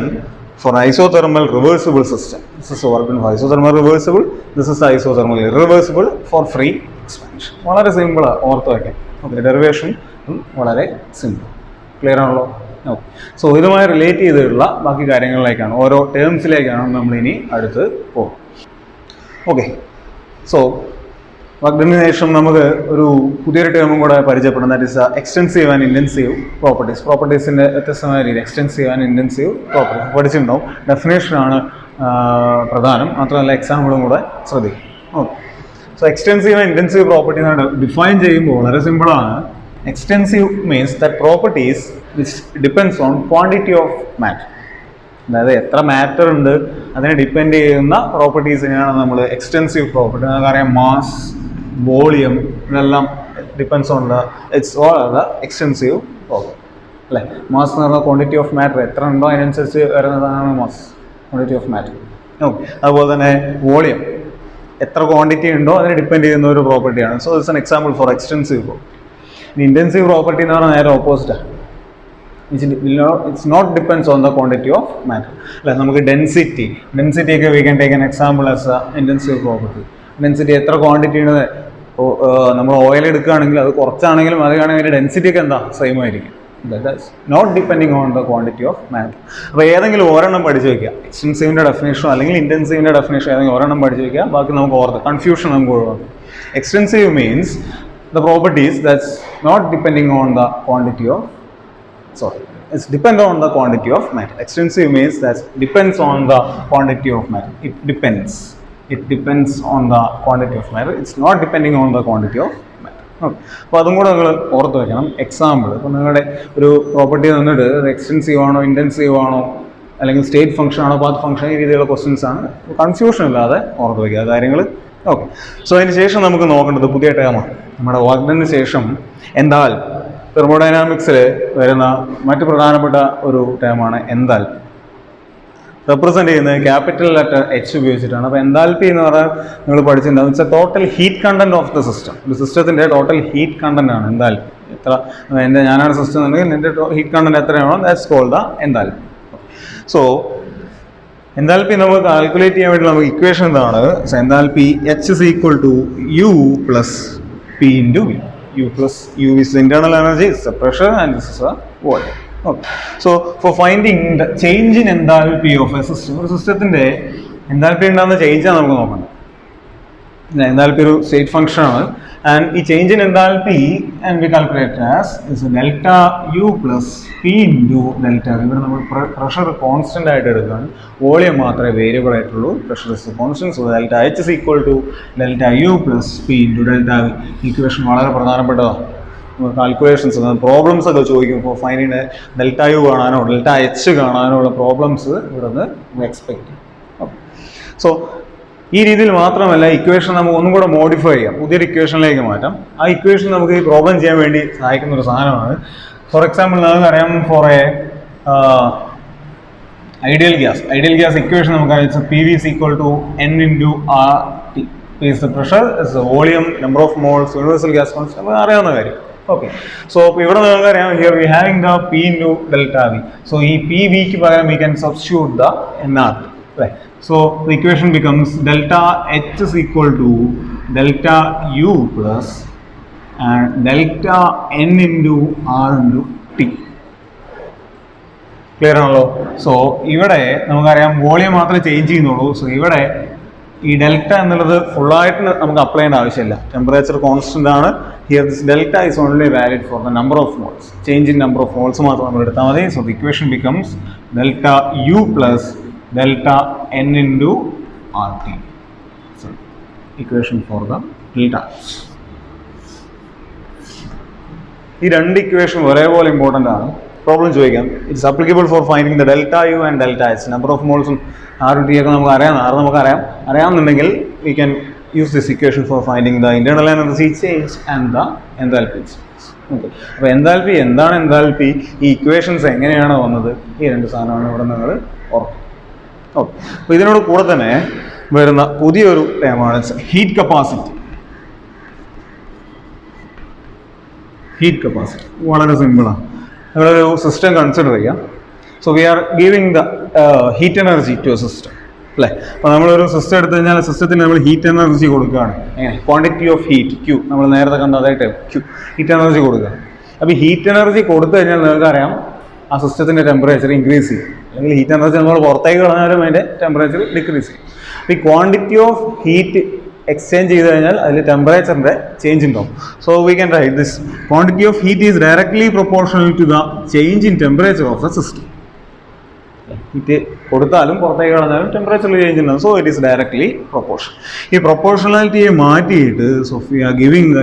Speaker 1: for isothermal reversible system. This is the work done for isothermal reversible, this is the isothermal irreversible for free expansion. വളരെ സിമ്പിൾ ഓർത്ത് വയ്ക്കാം. ഓക്കെ, ഡെറിവേഷൻ വളരെ സിമ്പിൾ. ക്ലിയർ ആണല്ലോ? ഓക്കെ, സോ ഇതുമായി റിലേറ്റ് ചെയ്തിട്ടുള്ള ബാക്കി കാര്യങ്ങളിലേക്കാണ്, ഓരോ ടേംസിലേക്കാണ് നമ്മൾ ഇനി അടുത്ത് പോകും. ഓക്കെ, സോ വർക്ക് ഡണിന് ശേഷം നമുക്ക് ഒരു പുതിയൊരു ടേമും കൂടെ പരിചയപ്പെടും. That is extensive and intensive properties. പ്രോപ്പർട്ടീസിൻ്റെ വ്യത്യസ്തമായ രീതി എക്സ്റ്റെൻസീവ് ആൻഡ് ഇൻറ്റൻസീവ് പ്രോപ്പർട്ടീസ് പഠിച്ചിട്ടുണ്ടാവും. ഡെഫിനേഷനാണ് പ്രധാനം, മാത്രമല്ല എക്സാമ്പിളും കൂടെ ശ്രദ്ധിക്കും. Okay, so extensive and intensive properties define ചെയ്യുമ്പോൾ വളരെ സിമ്പിളാണ്. Extensive means that properties which depends on quantity of matter. അതായത് എത്ര മാറ്റർ ഉണ്ട് അതിനെ ഡിപ്പെൻഡ് ചെയ്യുന്ന പ്രോപ്പർട്ടീസിനെയാണ് നമ്മൾ എക്സ്റ്റെൻസീവ് പ്രോപ്പർട്ടി. നമുക്കറിയാം മാസ്, വോളിയം, ഇതെല്ലാം depends on the it's all the extensive property അല്ലേ. മാസ് എന്ന് പറഞ്ഞാൽ ക്വാണ്ടിറ്റി ഓഫ് മാറ്റർ, എത്ര ഉണ്ടോ അതിനനുസരിച്ച് വരുന്നതാണ് mass, quantity of matter. Okay, അതുപോലെ തന്നെ വോളിയം, എത്ര ക്വാണ്ടിറ്റി ഉണ്ടോ അതിനെ ഡിപ്പെൻഡ് ചെയ്യുന്ന ഒരു പ്രോപ്പർട്ടിയാണ്. So this an example for extensive property. Intensive property എന്ന് പറഞ്ഞാൽ നേരെ ഓപ്പോസിറ്റാണ്. It's not depends on the quantity of matter. Like നമുക്ക് ഡെൻസിറ്റി ഒക്കെ we can take an example as a intensive property. Density എത്ര ക്വാണ്ടിറ്റി ഉണ്ട്, നമ്മൾ ഓയിൽ എടുക്കുകയാണെങ്കിൽ അത് കുറച്ചാണെങ്കിലും അതാണെങ്കിൽ ഡെൻസിറ്റി ഒക്കെ എന്താ സെയിം ആയിരിക്കും. That's not depending on the quantity of matter. അപ്പോൾ ഏതെങ്കിലും ഒരെണ്ണം പഠിച്ചു വയ്ക്കുക, എക്സ്റ്റെൻസീവിൻ്റെ ഡെഫിനേഷനോ അല്ലെങ്കിൽ ഇൻറ്റൻസീവിൻ്റെ ഡെഫിനേഷൻ ഏതെങ്കിലും ഒരെണ്ണം പഠിച്ചു വയ്ക്കുക, ബാക്കി നമുക്ക് ഓർത്ത് കൺഫ്യൂഷൻ നമുക്ക് ഒഴിവാക്കും. Extensive means the properties that's not depending on the quantity of it's depend on the quantity of matter. Extensive means that depends on the quantity of matter. It depends on the quantity of matter. It's not depending on the quantity of matter. Okay, അപ്പോൾ അതും കൂടെ നിങ്ങൾ ഓർത്ത് വയ്ക്കണം. എക്സാമ്പിൾ, ഇപ്പോൾ നിങ്ങളുടെ ഒരു പ്രോപ്പർട്ടി തന്നിട്ട് അത് എക്സ്റ്റെൻസീവ് ആണോ ഇൻറ്റൻസീവ് ആണോ അല്ലെങ്കിൽ സ്റ്റേറ്റ് ഫംഗ്ഷൻ ആണോ പാത്ത് ഫംഗ്ഷൻ, ഈ രീതിയിലുള്ള ക്വസ്റ്റ്യൻസ് ആണ്. കൺഫ്യൂഷൻ ഇല്ലാതെ ഓർത്ത് വയ്ക്കുക കാര്യങ്ങൾ. ഓക്കെ, സോ അതിന് ശേഷം നമുക്ക് നോക്കേണ്ടത് പുതിയ ടേമാണ്. നമ്മുടെ വർക്ക് ഡണിന് ശേഷം എന്താൽ തെർമോഡൈനാമിക്സിൽ വരുന്ന മറ്റ് പ്രധാനപ്പെട്ട ഒരു ടേമാണ് എന്താൽപി. റെപ്രസെൻറ്റ് ചെയ്യുന്നത് ക്യാപിറ്റൽ ലെറ്റർ എച്ച് ഉപയോഗിച്ചിട്ടാണ്. അപ്പോൾ എന്താൽപി എന്ന് പറഞ്ഞാൽ നിങ്ങൾ പഠിച്ചിട്ടുണ്ടാവും, it's a total heat content of the system. ഒരു സിസ്റ്റത്തിൻ്റെ ടോട്ടൽ ഹീറ്റ് കണ്ടന്റ് ആണ് എന്താൽപി. എത്ര ഞാനാണ് സിസ്റ്റം എന്നുണ്ടെങ്കിൽ എൻ്റെ ഹീറ്റ് കണ്ടന്റ് എത്രയാണോ that's called the enthalpy. So enthalpy നമുക്ക് കാൽക്കുലേറ്റ് ചെയ്യാൻ വേണ്ടി നമുക്ക് ഇക്വേഷൻ എന്താണ്, enthalpy H is equal to U plus P into V. U plus U is the internal energy, it's the pressure, and this is the volume. Okay. So for finding the change in enthalpy of a system, ഒരു സിസ്റ്റത്തിന്റെ എൻതാൽപ്പി ഉണ്ടാകുന്ന ചേഞ്ച് ആണ് നമുക്ക് നോക്കണം. എൻതാൽപ്പി ഒരു സ്റ്റേറ്റ് ഫംഗ്ഷൻ ആണ്. ആൻഡ് ഈ change in enthalpy and we calculate as delta U plus P into delta. ഇവിടെ നമ്മൾ പ്രഷർ കോൺസ്റ്റന്റ് ആയിട്ട് എടുക്കുകയാണ്, വോളിയം മാത്രമേ വേരിയബിൾ ആയിട്ടുള്ളൂ. Pressure is constant. So delta H is equal to delta U plus P into delta V. Equation വളരെ പ്രധാനപ്പെട്ടതാണ്. കാൽക്കുലേഷൻസ് പ്രോബ്ലംസ് ഒക്കെ ചോദിക്കും. ഇപ്പോൾ ഫൈനിന് ഡെൽറ്റ യു കാണാനോ ഡെൽറ്റ എച്ച് കാണാനോ ഉള്ള പ്രോബ്ലംസ് ഇവിടെ നിന്ന് എക്സ്പെക്ട് ചെയ്യും. സോ ഈ രീതിയിൽ മാത്രമല്ല, ഇക്വേഷൻ നമുക്ക് ഒന്നും കൂടെ മോഡിഫൈ ചെയ്യാം, പുതിയൊരു ഇക്വേഷനിലേക്ക് മാറ്റാം. ആ ഇക്വേഷൻ നമുക്ക് ഈ പ്രോബ്ലം ചെയ്യാൻ വേണ്ടി സഹായിക്കുന്ന ഒരു സാധനമാണ്. ഫോർ എക്സാമ്പിൾ നമുക്കറിയാം, for a ideal gas equation നമുക്കറിയാം P V is equal to N into R T. is the pressure, is the volume, number of moles, universal gas constant, നമുക്ക് അറിയാവുന്ന കാര്യം. ഓക്കെ, സോ ഇവിടെ നമുക്കറിയാം here we having the P into delta V. So ഈ പി വിക്ക് പകരം we can substitute the N R T. Right. So the equation becomes delta H is equal to delta U plus and delta N into R into T. Clear ആണല്ലോ? സോ ഇവിടെ നമുക്കറിയാം വോളിയം മാത്രമേ ചേഞ്ച് ചെയ്യുന്നുള്ളൂ. സോ ഇവിടെ ഈ ഡെൽറ്റ എന്നുള്ളത് ഫുള്ളായിട്ട് നമുക്ക് അപ്ലൈ ചെയ്യേണ്ട ആവശ്യമില്ല. ടെമ്പറേച്ചർ കോൺസ്റ്റന്റ് ആണ്. Here this delta is only valid for the number of moles. Change in number of moles മാത്രം നമ്മൾ എടുത്താൽ മതി. So the equation becomes delta U plus delta n into RT. So equation for the delta. ഈ രണ്ട് ഇക്വേഷൻ ഒരേപോലെ ഇമ്പോർട്ടൻ്റ് ആണ്. പ്രോബ്ലം ചോദിക്കാം. It's applicable for finding the delta U and delta H. Number of മോൾസും ആർ ടി ഒക്കെ നമുക്ക് അറിയാം. ആറ് നമുക്കറിയാം. അറിയാമെന്നുണ്ടെങ്കിൽ we can use this equation for finding the internal energy change and the enthalpy change. Okay, അപ്പോൾ എൻതാൽപ്പി എന്താണ്, എൻതാൽപ്പി ഈ ഇക്വേഷൻസ് എങ്ങനെയാണ് വന്നത്, ഈ രണ്ട് സാധനമാണ് ഇവിടെ നിങ്ങൾ ഓർക്കും. ഓക്കെ, അപ്പോൾ ഇതിനോട് കൂടെ തന്നെ വരുന്ന പുതിയൊരു ടേമാണ് ഹീറ്റ് കപ്പാസിറ്റി. ഹീറ്റ് കപ്പാസിറ്റി വളരെ സിമ്പിളാണ്. നമ്മളൊരു സിസ്റ്റം കൺസിഡർ ചെയ്യാം. So we are giving the heat energy to a system അല്ലേ. അപ്പോൾ നമ്മളൊരു സിസ്റ്റം എടുത്തു കഴിഞ്ഞാൽ സിസ്റ്റത്തിന് നമ്മൾ ഹീറ്റ് എനർജി കൊടുക്കുകയാണ്. എങ്ങനെ? ക്വാണ്ടിറ്റി ഓഫ് ഹീറ്റ് ക്യൂ, നമ്മൾ നേരത്തെ കണ്ട അതായിട്ട് ക്യൂ ഹീറ്റ് എനർജി കൊടുക്കുക. അപ്പോൾ ഹീറ്റ് എനർജി കൊടുത്തു കഴിഞ്ഞാൽ നിങ്ങൾക്കറിയാം ആ സിസ്റ്റത്തിൻ്റെ ടെമ്പറേച്ചർ ഇൻക്രീസ് ചെയ്യും. അല്ലെങ്കിൽ ഹീറ്റ് എനർജി നമ്മൾ പുറത്തേക്ക് കളഞ്ഞാലും അതിൻ്റെ ടെമ്പറേച്ചർ ഡിക്രീസ് ചെയ്യും. അപ്പോൾ ഈ ക്വാണ്ടിറ്റി ഓഫ് ഹീറ്റ് എക്സ്ചേഞ്ച് ചെയ്ത് കഴിഞ്ഞാൽ അതിൽ ടെമ്പറേച്ചറിൻ്റെ ചേഞ്ച് ഉണ്ടാവും. So we can write this quantity of heat is directly proportional to the change in temperature of the system. Heat കൊടുത്താലും പുറത്തേക്ക് കളഞ്ഞാലും ടെമ്പറേച്ചറിൽ ചേഞ്ച് ഉണ്ടാവും. So it is directly proportion. ഈ പ്രൊപ്പോർഷണാലിറ്റിയെ മാറ്റിയിട്ട് സോ വി ആർ ഗിവിംഗ്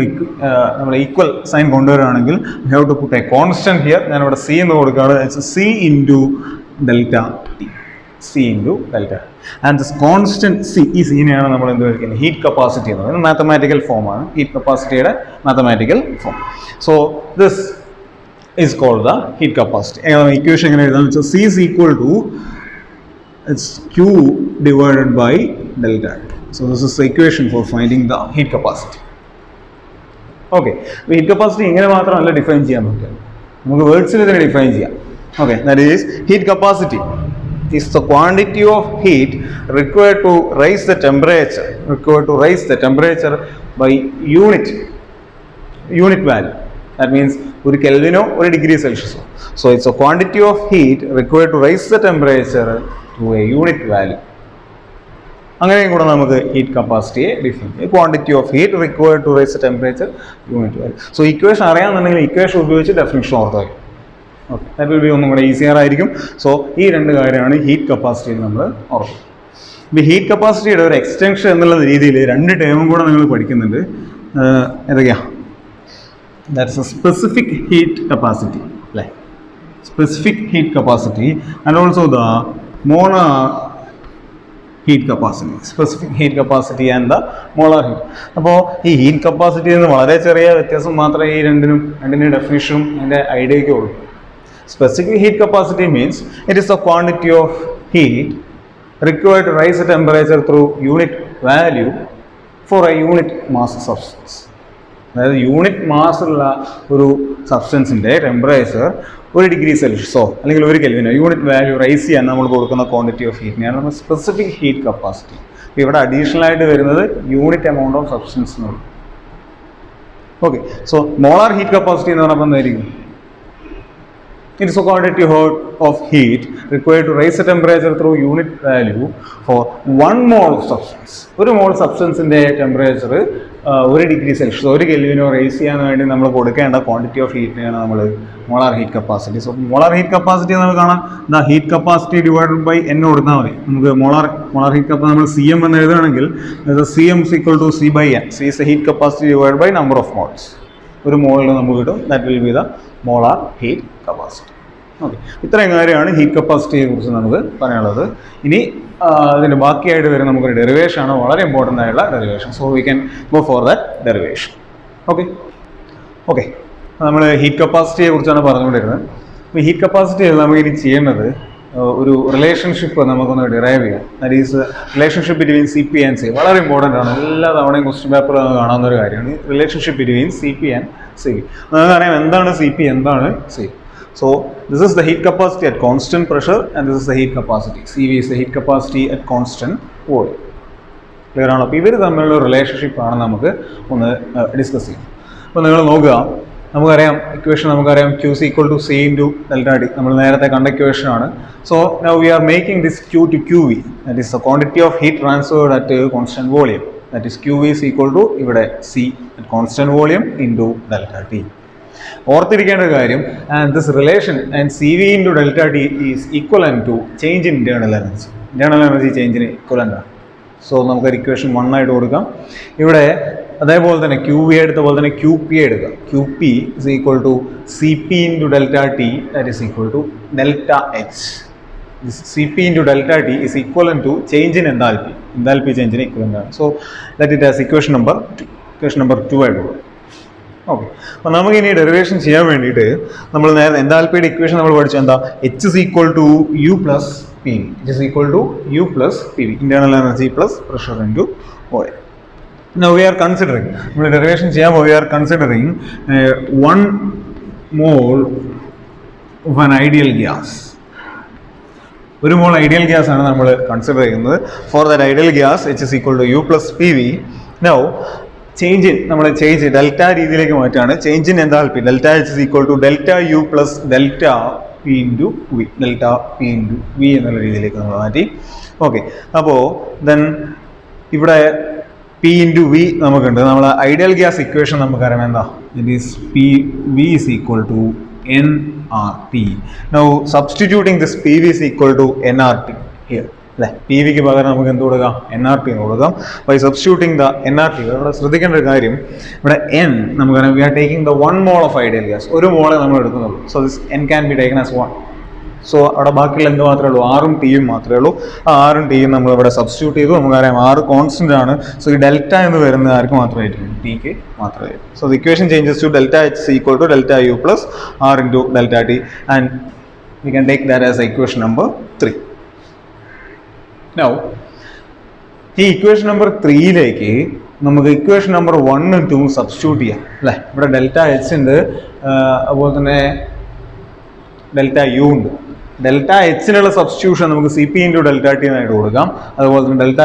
Speaker 1: നമ്മൾ ഈക്വൽ സൈൻ കൊണ്ടുവരികയാണെങ്കിൽ we have to put a constant here. ഞാനിവിടെ സി എന്ന് കൊടുക്കുകയാണ്. C into delta T. C into delta. And this constant C, ഈ സീനെയാണ് നമ്മൾ എന്ത് വിളിക്കുന്നത്, ഹീറ്റ് കപ്പാസിറ്റി എന്ന് പറയുന്നത്. മാത്തമാറ്റിക്കൽ ഫോമാണ് ഹീറ്റ് കപ്പാസിറ്റിയുടെ mathematical form. So this is called the heat capacity. Equation എങ്ങനെ എഴുതാന്ന് വെച്ചാൽ C is equal to it's Q divided by delta. So this is the equation for finding the heat capacity. Okay, heat capacity ഇങ്ങനെ മാത്രമല്ല ഡിഫൈൻ ചെയ്യാൻ പറ്റും, നമുക്ക് വേർഡ്സിൽ തന്നെ ഡിഫൈൻ ചെയ്യാം. Okay, that is heat capacity is the quantity of heat required to raise the temperature by unit value. That means ഒരു കെൽവിനോ ഒരു ഡിഗ്രി സെൽഷ്യസോ. So it's a quantity of heat required to raise the temperature to a unit value. അങ്ങനെയും കൂടെ നമുക്ക് ഹീറ്റ് കപ്പാസിറ്റിയെ ഡിഫൈൻ ചെയ്യാം. Quantity of heat required to raise the temperature unit value. So equation അറിയാമെന്നുണ്ടെങ്കിൽ ഇക്വേഷൻ ഉപയോഗിച്ച് ഡെഫിനിഷൻ ഓർത്താൽ ഓക്കെ, ദാറ്റ് വിൽ ബി ഒന്നും കൂടെ ഈസിയർ ആയിരിക്കും. സോ ഈ രണ്ട് കാര്യമാണ് ഹീറ്റ് കപ്പാസിറ്റിയിൽ നമ്മൾ ഓർക്കുക. ഇപ്പോൾ ഹീറ്റ് കപ്പാസിറ്റിയുടെ ഒരു എക്സ്റ്റൻഷൻ എന്നുള്ള രീതിയിൽ രണ്ട് ടേമും കൂടെ നിങ്ങൾ പഠിക്കുന്നുണ്ട്. ഏതൊക്കെയാണ്? That's a specific heat capacity, like specific heat capacity, and also the molar heat capacity. Specific heat capacity and the molar heat. അപ്പോൾ ഈ ഹീറ്റ് കപ്പാസിറ്റി എന്ന് വളരെ ചെറിയ വ്യത്യാസം മാത്രമേ ഈ രണ്ടിൻ്റെ ഡെഫിനിഷനും അതിൻ്റെ ഐഡിയയ്ക്കേ ഉള്ളൂ. Specific heat capacity means it is the quantity of heat required to raise the temperature through unit value for a unit mass substance. അതായത് യൂണിറ്റ് മാസുള്ള ഒരു സബ്സ്റ്റൻസിൻ്റെ ടെമ്പറേച്ചർ ഒരു ഡിഗ്രി സെൽഷ്യസോ അല്ലെങ്കിൽ ഒരു കെൽവിനോ യൂണിറ്റ് വാല്യൂ റൈസ് ചെയ്യാൻ നമ്മൾ കൊടുക്കുന്ന ക്വാണ്ടിറ്റി ഓഫ് ഹീറ്റിനെയാണ് നമ്മൾ സ്പെസിഫിക് ഹീറ്റ് കപ്പാസിറ്റി. ഇവിടെ അഡീഷണൽ ആയിട്ട് വരുന്നത് യൂണിറ്റ് എമൗണ്ട് ഓഫ് സബ്സ്റ്റൻസ് എന്ന് പറയും. Okay, so molar heat capacity എന്ന് പറഞ്ഞപ്പോൾ എന്തായിരിക്കും? It is a quantity of heat required to raise the temperature through unit value for 1 mole of substance. ഒരു മോൾ സബ്സ്റ്റൻസിൻ്റെ ടെമ്പറേച്ചർ 1 ഡിഗ്രി സെൽഷ്യസ് 1 കെൽവിനോ റേസ് ചെയ്യാൻ വേണ്ടി നമ്മൾ കൊടുക്കേണ്ട ക്വാണ്ടിറ്റി ഓഫ് ഹീറ്റിനെയാണ് നമ്മൾ molar heat capacity. So molar heat capacity നമുക്ക് കാണാം, the heat capacity divided by n കൊടുത്താൽ മതി. നമുക്ക് മോളാർ ഹീറ്റ് കപ്പാസിറ്റി നമ്മൾ CM എന്ന് എഴുതുകയാണെങ്കിൽ CM is equal to C by N. C is the heat capacity divided by number of moles. ഒരു മോളിൽ നമുക്ക് കിട്ടും, that will B the molar heat capacity. Okay, ഇത്രയും കാര്യമാണ് ഹീറ്റ് കപ്പാസിറ്റിയെ കുറിച്ച് നമുക്ക് പറയാനുള്ളത്. ഇനി ഇതിൻ്റെ ബാക്കിയായിട്ട് വരുന്ന നമുക്കൊരു ഡെറിവേഷൻ ആണ്, വളരെ ഇമ്പോർട്ടൻ്റ് ആയിട്ടുള്ള derivation. So we can go for that derivation. Okay, നമ്മൾ ഹീറ്റ് കപ്പാസിറ്റിയെ കുറിച്ചാണ് പറഞ്ഞുകൊണ്ടിരുന്നത്. അപ്പോൾ ഹീറ്റ് കപ്പാസിറ്റിയിൽ നമുക്ക് ഇനി ചെയ്യേണ്ടത് ഒരു റിലേഷൻഷിപ്പ് നമുക്കൊന്ന് ഡിറൈവ് ചെയ്യാം. That is relationship between CP and CV. വളരെ ഇമ്പോർട്ടൻ്റ് ആണ്, എല്ലാ തവണയും ക്വസ്റ്റ്യൻ പേപ്പറിൽ നമുക്ക് കാണാവുന്ന ഒരു കാര്യമാണ് relationship between CP and CV. നമുക്കറിയാം എന്താണ് CP, എന്താണ് CV. So this is the heat capacity at constant pressure and this is the heat capacity. CV is the heat capacity at constant volume. Clear ആണോ? അപ്പോൾ ഇവർ തമ്മിലുള്ള റിലേഷൻഷിപ്പ് ആണ് നമുക്ക് ഒന്ന് ഡിസ്കസ് ചെയ്യാം. അപ്പോൾ നിങ്ങൾ നോക്കുക, നമുക്കറിയാം ഇക്വേഷൻ നമുക്കറിയാം QC equal to C into delta T. നമ്മൾ നേരത്തെ കണ്ട ഇക്വേഷൻ ആണ്. So now we are making this Q to QV, that is the quantity of heat transferred at constant volume. That is QV is equal to ഇവിടെ C at constant volume into delta T. ഓർത്തിരിക്കേണ്ട ഒരു കാര്യം, and this relation and CV into delta T is equivalent to change in internal energy. Internal energy ചേഞ്ചിന് ഈക്വലൻ്റ് ആണ്. സോ നമുക്കൊരു ഇക്വേഷൻ 1 ആയിട്ട് കൊടുക്കാം. ഇവിടെ അതേപോലെ തന്നെ QV എടുത്ത പോലെ തന്നെ QP എടുക്കാം. QP is equal to CP into delta T, that is equal to delta H. CP into delta T is equivalent to change in enthalpy ചേഞ്ചിന് ഈക്വലൻ്റ് ആണ്. So that it as equation number 2 ആയിട്ട് കൊടുക്കും. ഓക്കെ, അപ്പോൾ നമുക്ക് ഇനി ഡെറിവേഷൻ ചെയ്യാൻ വേണ്ടിയിട്ട് നമ്മൾ നേരെ എൻതാൽപ്പിയുടെ ഇക്വേഷൻ നമ്മൾ പഠിച്ചു, എന്താ H is equal to U plus PV. H is equal to U plus PV, internal energy plus pressure into volume. Now we are considering, നമ്മൾ ഡെറിവേഷൻ ചെയ്യാൻ we are considering 1 mole of an ideal gas. ഒരു മോൾ ഐഡിയൽ ഗ്യാസ് ആണ് നമ്മൾ കൺസിഡർ ചെയ്യുന്നത്. For that ideal gas H is equal to U plus PV. Now നമ്മൾ ചേഞ്ച് ഡെൽറ്റ രീതിയിലേക്ക് മാറ്റാണ്. Change in enthalpy delta H is equal to delta U plus delta P into V, delta P into V എന്നുള്ള രീതിയിലേക്ക് നമ്മൾ മാറ്റി. ഓക്കെ, അപ്പോൾ ദെൻ ഇവിടെ P into V നമുക്കുണ്ട്. നമ്മൾ ഐഡിയൽ ഗ്യാസ് ഇക്വേഷൻ നമുക്കറിയാം എന്താ, it is PV is equal to nRT. Now substituting this PV is equal to nRT here. അല്ലേ, PVക്ക് പകരം നമുക്ക് എന്ത് കൊടുക്കാം, NRT എന്ന് കൊടുക്കാം. By substituting the NRT. ഇവിടെ ശ്രദ്ധിക്കേണ്ട ഒരു കാര്യം, ഇവിടെ N നമുക്കറിയാം we are taking the 1 mole of ideal gas. ഒരു മോളെ നമ്മൾ എടുക്കുന്നുള്ളൂ. So this N can be taken as 1. സോ അവിടെ ബാക്കിയുള്ള എന്ത് മാത്രമേ ഉള്ളൂ, R ഉം T യും മാത്രമേ ഉള്ളൂ. ആ R ഉം T യും നമ്മൾ ഇവിടെ സബ്സ്റ്റിറ്റ്യൂട്ട് ചെയ്തു. നമുക്കറിയാം R കോൺസ്റ്റന്റ് ആണ്. സോ ഈ ഡെൽറ്റ എന്ന് വരുന്നത് ആർക്ക് മാത്രമായിരിക്കും, Tക്ക് മാത്രമായിരിക്കും. So the equation changes to delta H equal to delta U plus R into delta T and we can take that as equation number 3. Now, ഈ ഇക്വേഷൻ നമ്പർ 3യിലേക്ക് നമുക്ക് ഇക്വേഷൻ നമ്പർ 1 ഉം 2 ഉം സബ്സ്റ്റിറ്റ്യൂട്ട് ചെയ്യാം. അല്ലേ, ഇവിടെ ഡെൽറ്റ H ഉണ്ട്, അതുപോലെ തന്നെ ഡെൽറ്റ U ഉണ്ട്. ഡെൽറ്റ എച്ചിനുള്ള സബ്സ്റ്റിറ്റ്യൂഷൻ നമുക്ക് CP ഇൻറ്റു ഡെൽറ്റ T എന്നായിട്ട് കൊടുക്കാം. അതുപോലെ തന്നെ ഡെൽറ്റ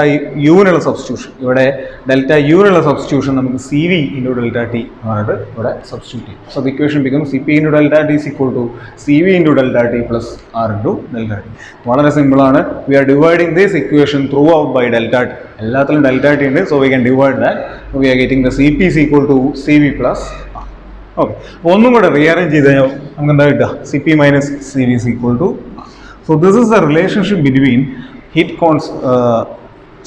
Speaker 1: യുവിനുള്ള സബ്സ്റ്റിറ്റ്യൂഷൻ, ഇവിടെ ഡെൽറ്റ യുവിനുള്ള സബ്സ്റ്റിറ്റ്യൂഷൻ നമുക്ക് CV ഇൻറ്റു ഡെൽറ്റ T എന്നായിട്ട് ഇവിടെ സബ്സ്റ്റിറ്റ്യൂട്ട് ചെയ്യും. So the equation become CP into delta T is equal to CV into delta T plus R into delta T. വളരെ സിമ്പിളാണ്. We are dividing this equation throughout by delta T. എല്ലാത്തിലും ഡെൽറ്റ T ഉണ്ട്. So we can divide that. We are getting the CP is equal to CV plus R. Okay, ഒന്നും കൂടെ റീഅറേഞ്ച് ചെയ്ത് കഴിഞ്ഞാൽ നമുക്ക് എന്താ കിട്ടുക, CP minus CV is equal to R. So this is the relationship between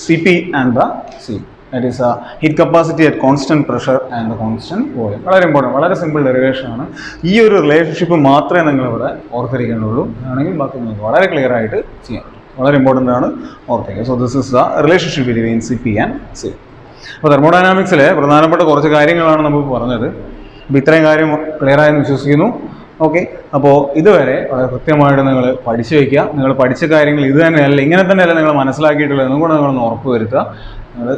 Speaker 1: CP and the CV. That is heat capacity at constant pressure and the constant volume. വളരെ ഇമ്പോർട്ടൻറ്റ്, വളരെ സിമ്പിൾ ഡെറിവേഷൻ ആണ്. ഈ ഒരു റിലേഷൻഷിപ്പ് മാത്രമേ നിങ്ങളിവിടെ ഓർത്തിരിക്കേണ്ടുള്ളൂ. ആണെങ്കിൽ ബാക്കി നിങ്ങൾക്ക് വളരെ ക്ലിയർ ആയിട്ട് ചെയ്യാൻ പറ്റും. വളരെ ഇമ്പോർട്ടൻ്റ് ആണ്, ഓർത്തിരിക്കുക. So this is the relationship between CP and CV. അപ്പോൾ തെർമോഡൈനാമിക്സിലെ പ്രധാനപ്പെട്ട കുറച്ച് കാര്യങ്ങളാണ് നമുക്ക് പറഞ്ഞത്. അപ്പോൾ ഇത്രയും കാര്യം ക്ലിയർ ആയെന്ന് വിശ്വസിക്കുന്നു. ഓക്കെ, അപ്പോൾ ഇതുവരെ വളരെ കൃത്യമായിട്ട് നിങ്ങൾ പഠിച്ചു വയ്ക്കുക. നിങ്ങൾ പഠിച്ച കാര്യങ്ങൾ ഇത് തന്നെയല്ല, ഇങ്ങനെ തന്നെയല്ല നിങ്ങൾ മനസ്സിലാക്കിയിട്ടുള്ളത് എന്നും കൂടെ നിങ്ങളൊന്ന് ഉറപ്പ് വരുത്തുക. നിങ്ങൾ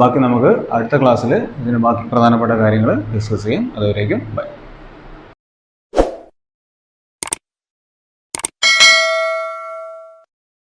Speaker 1: ബാക്കി നമുക്ക് അടുത്ത ക്ലാസ്സിൽ ഇതിന് ബാക്കി പ്രധാനപ്പെട്ട കാര്യങ്ങൾ ഡിസ്കസ് ചെയ്യാം. അതുവരേക്കും ബൈ.